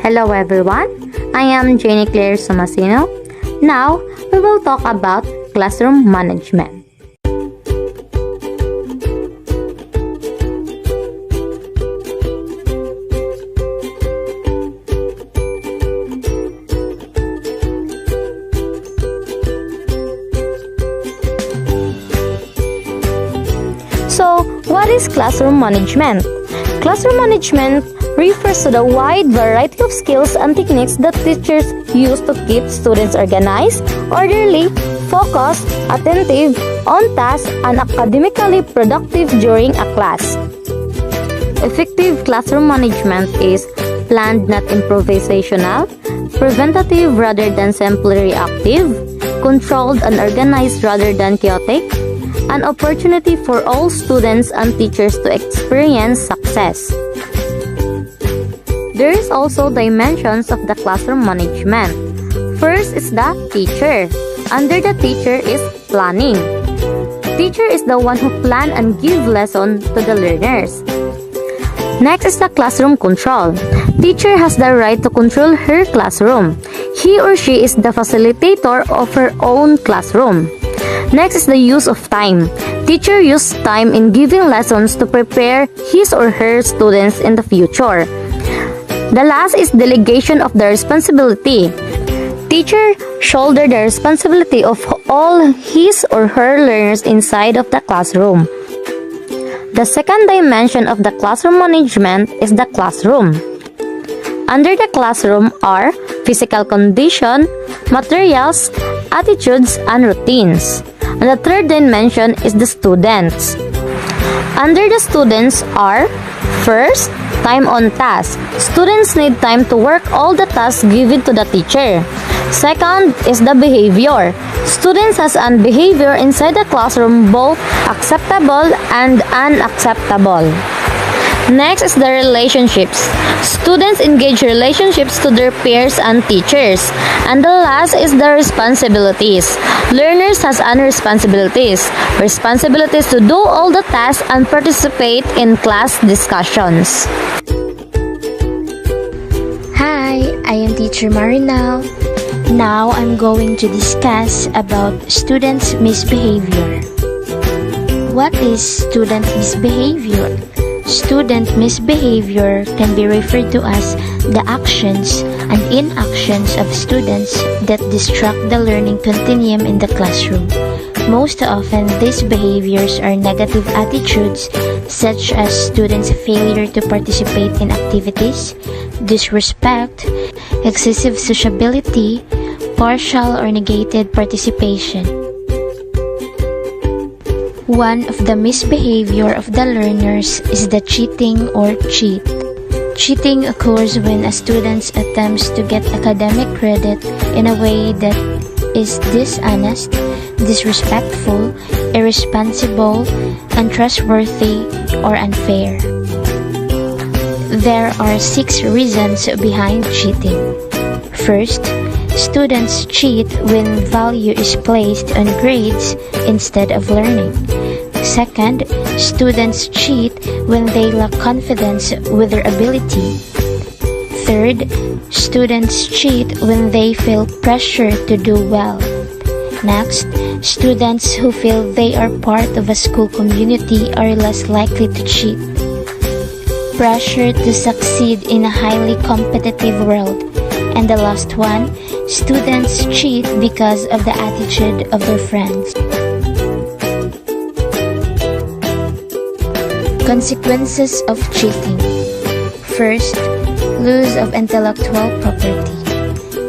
Hello everyone, I am Jenny Claire Somasino. Now, we will talk about classroom management. So, what is classroom management? Classroom management refers to the wide variety of skills and techniques that teachers use to keep students organized, orderly, focused, attentive, on task, and academically productive during a class. Effective classroom management is planned, not improvisational, preventative rather than simply reactive, controlled and organized rather than chaotic, an opportunity for all students and teachers to experience success. There is also dimensions of the classroom management. First is the teacher. Under the teacher is planning. Teacher is the one who plan and give lesson to the learners. Next is the classroom control. Teacher has the right to control her classroom. He or she is the facilitator of her own classroom. Next is the use of time. Teacher uses time in giving lessons to prepare his or her students in the future. The last is delegation of the responsibility. Teacher shoulder the responsibility of all his or her learners inside of the classroom. The second dimension of the classroom management is the classroom. Under the classroom are physical condition, materials, attitudes, and routines. And the third dimension is the students. Under the students are, first, time on task. Students need time to work all the tasks given to the teacher. Second is the behavior. Students has an behavior inside the classroom both acceptable and unacceptable. Next is the relationships. Students engage relationships to their peers and teachers. And the last is the responsibilities. Learners has responsibilities. Responsibilities to do all the tasks and participate in class discussions. Hi, I am Teacher Marinal. Now I'm going to discuss about students' misbehavior. What is student misbehavior? Student misbehavior can be referred to as the actions and inactions of students that disrupt the learning continuum in the classroom. Most often, these behaviors are negative attitudes such as students' failure to participate in activities, disrespect, excessive sociability, partial or negated participation. One of the misbehavior of the learners is the cheating or cheat. Cheating occurs when a student attempts to get academic credit in a way that is dishonest, disrespectful, irresponsible, untrustworthy, or unfair. There are 6 reasons behind cheating. First, students cheat when value is placed on grades instead of learning. Second, students cheat when they lack confidence with their ability. Third, students cheat when they feel pressure to do well. Next, students who feel they are part of a school community are less likely to cheat. Pressure to succeed in a highly competitive world. And the last one, students cheat because of the attitude of their friends. Consequences of cheating. First, loss of intellectual property.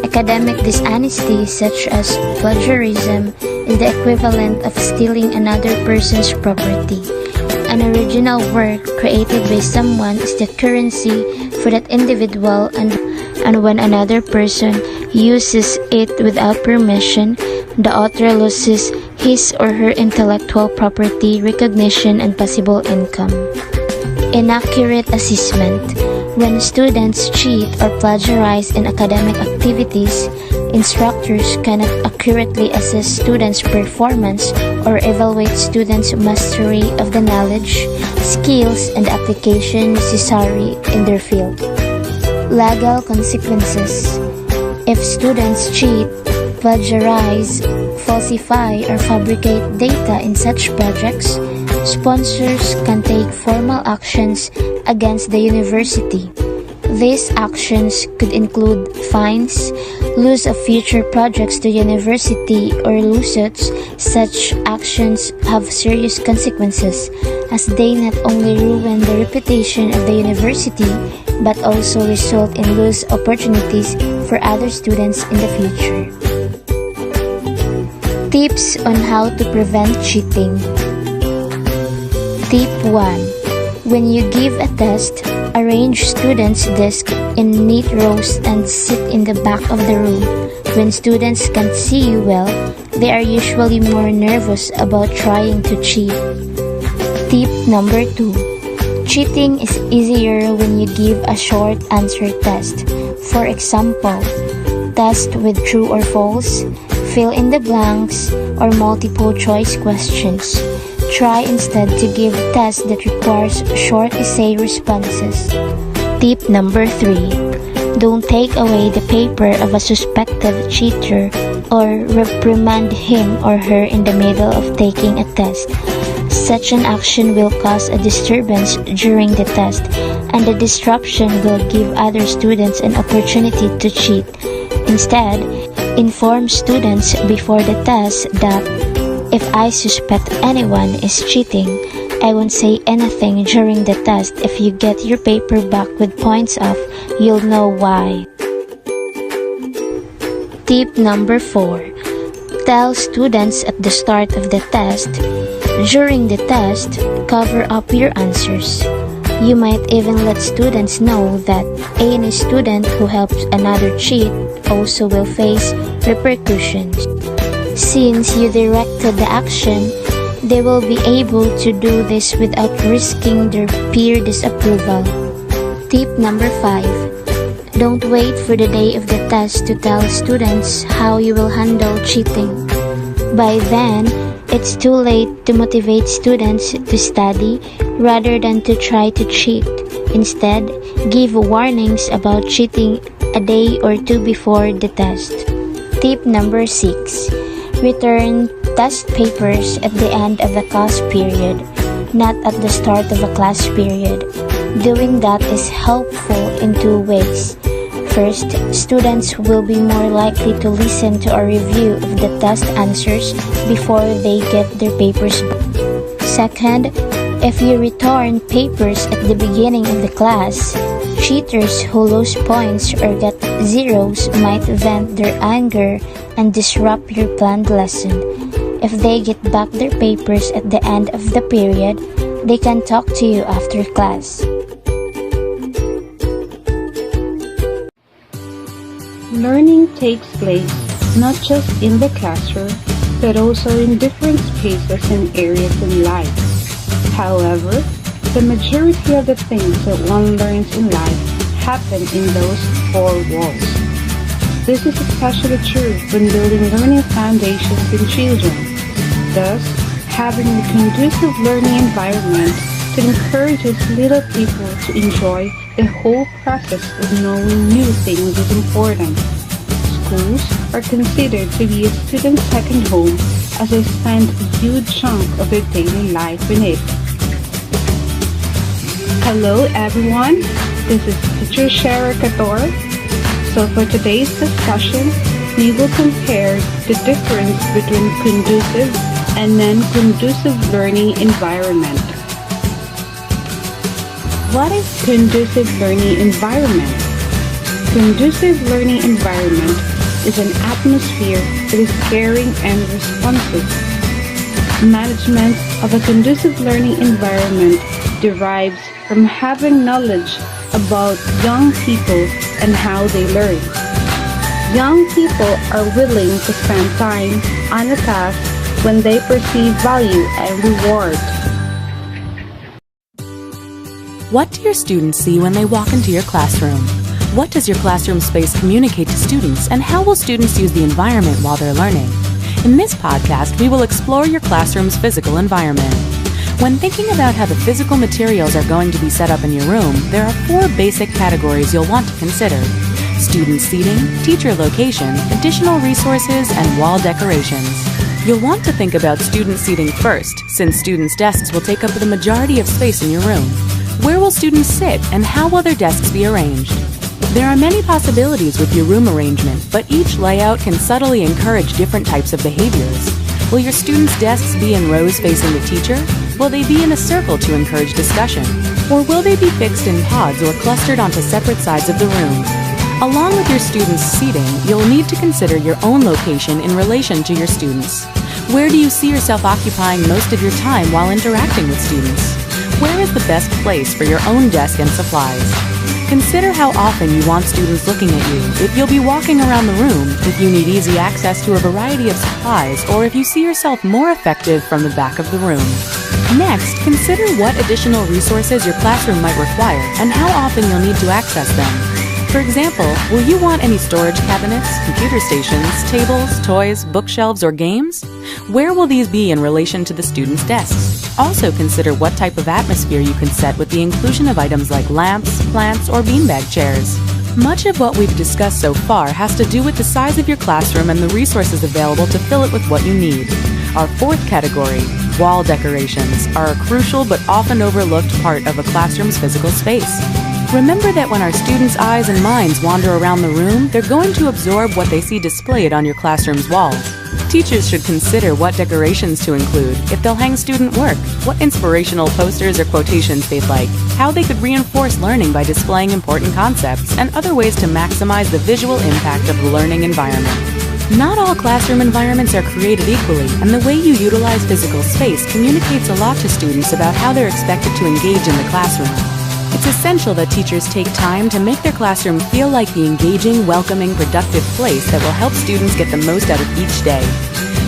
Academic dishonesty such as plagiarism is the equivalent of stealing another person's property. An original work created by someone is the currency for that individual, and when another person uses it without permission, the author loses his or her intellectual property, recognition, and possible income. Inaccurate assessment. When students cheat or plagiarize in academic activities, instructors cannot accurately assess students' performance or evaluate students' mastery of the knowledge, skills, and application necessary in their field. Legal consequences. If students cheat, plagiarize, falsify, or fabricate data in such projects, sponsors can take formal actions against the university. These actions could include fines, loss of future projects to university, or lawsuits. Such actions have serious consequences, as they not only ruin the reputation of the university, but also result in lost opportunities for other students in the future. Tips on how to prevent cheating. Tip 1. When you give a test, arrange students' desks in neat rows and sit in the back of the room. When students can't see you well, they are usually more nervous about trying to cheat. Tip number 2. Cheating is easier when you give a short answer test. For example, test with true or false, fill in the blanks, or multiple choice questions. Try instead to give tests that requires short essay responses. Tip number 3. Don't take away the paper of a suspected cheater or reprimand him or her in the middle of taking a test. Such an action will cause a disturbance during the test, and the disruption will give other students an opportunity to cheat. Instead, inform students before the test that if I suspect anyone is cheating, I won't say anything during the test. If you get your paper back with points off, you'll know why. Tip number 4. Tell students at the start of the test. During the test, cover up your answers. You might even let students know that any student who helps another cheat also will face repercussions. Since you directed the action, they will be able to do this without risking their peer disapproval. Tip number 5. Don't wait for the day of the test to tell students how you will handle cheating. By then, it's too late to motivate students to study rather than to try to cheat. Instead, give warnings about cheating a day or two before the test. Tip number 6. Return test papers at the end of the class period, not at the start of a class period. Doing that is helpful in two ways. First, students will be more likely to listen to a review of the test answers before they get their papers back. Second, if you return papers at the beginning of the class, cheaters who lose points or get zeros might vent their anger and disrupt your planned lesson. If they get back their papers at the end of the period, they can talk to you after class. Learning takes place not just in the classroom, but also in different spaces and areas in life. However, the majority of the things that one learns in life happen in those four walls. This is especially true when building learning foundations in children. Thus, having a conducive learning environment that encourages little people to enjoy the whole process of knowing new things is important. Schools are considered to be a student's second home, as they spend a huge chunk of their daily life in it. Hello everyone, this is Teacher Shara Kator. So for today's discussion, we will compare the difference between conducive and non-conducive learning environment. What is conducive learning environment? Conducive learning environment is an atmosphere that is caring and responsive. Management of a conducive learning environment derives from having knowledge about young people and how they learn. Young people are willing to spend time on a task when they perceive value and reward. What do your students see when they walk into your classroom? What does your classroom space communicate to students, and how will students use the environment while they're learning? In this podcast, we will explore your classroom's physical environment. When thinking about how the physical materials are going to be set up in your room, there are 4 basic categories you'll want to consider: student seating, teacher location, additional resources, and wall decorations. You'll want to think about student seating first, since students' desks will take up the majority of space in your room. Where will students sit, and how will their desks be arranged? There are many possibilities with your room arrangement, but each layout can subtly encourage different types of behaviors. Will your students' desks be in rows facing the teacher? Will they be in a circle to encourage discussion? Or will they be fixed in pods or clustered onto separate sides of the room? Along with your students' seating, you'll need to consider your own location in relation to your students. Where do you see yourself occupying most of your time while interacting with students? Where is the best place for your own desk and supplies? Consider how often you want students looking at you, if you'll be walking around the room, if you need easy access to a variety of supplies, or if you see yourself more effective from the back of the room. Next, consider what additional resources your classroom might require and how often you'll need to access them. For example, will you want any storage cabinets, computer stations, tables, toys, bookshelves, or games? Where will these be in relation to the students' desks? Also consider what type of atmosphere you can set with the inclusion of items like lamps, plants, or beanbag chairs. Much of what we've discussed so far has to do with the size of your classroom and the resources available to fill it with what you need. Our 4th category, wall decorations, are a crucial but often overlooked part of a classroom's physical space. Remember that when our students' eyes and minds wander around the room, they're going to absorb what they see displayed on your classroom's walls. Teachers should consider what decorations to include, if they'll hang student work, what inspirational posters or quotations they'd like, how they could reinforce learning by displaying important concepts, and other ways to maximize the visual impact of the learning environment. Not all classroom environments are created equally, and the way you utilize physical space communicates a lot to students about how they're expected to engage in the classroom. It's essential that teachers take time to make their classroom feel like the engaging, welcoming, productive place that will help students get the most out of each day.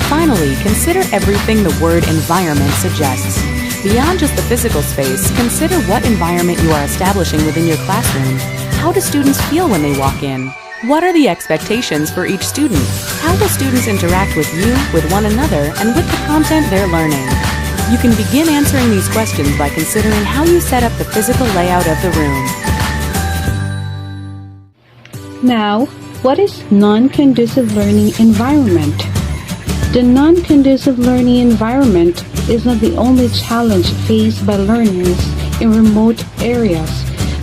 Finally, consider everything the word environment suggests. Beyond just the physical space, consider what environment you are establishing within your classroom. How do students feel when they walk in? What are the expectations for each student? How will students interact with you, with one another, and with the content they're learning? You can begin answering these questions by considering how you set up the physical layout of the room. Now, what is non-conducive learning environment? The non-conducive learning environment is not the only challenge faced by learners in remote areas,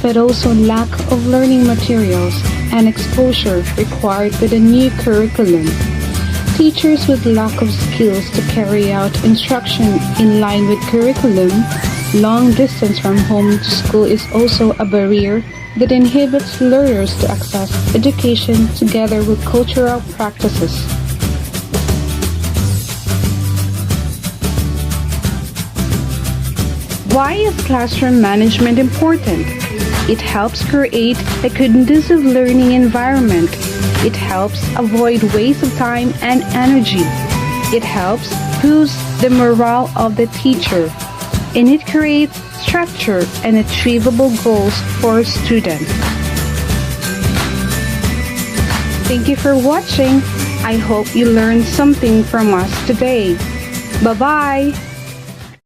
but also lack of learning materials and exposure required by the new curriculum. Teachers with lack of skills to carry out instruction in line with curriculum, long distance from home to school is also a barrier that inhibits learners to access education together with cultural practices. Why is classroom management important? It helps create a conducive learning environment. It helps avoid waste of time and energy. It helps boost the morale of the teacher. And it creates structure and achievable goals for students. Thank you for watching. I hope you learned something from us today. Bye-bye.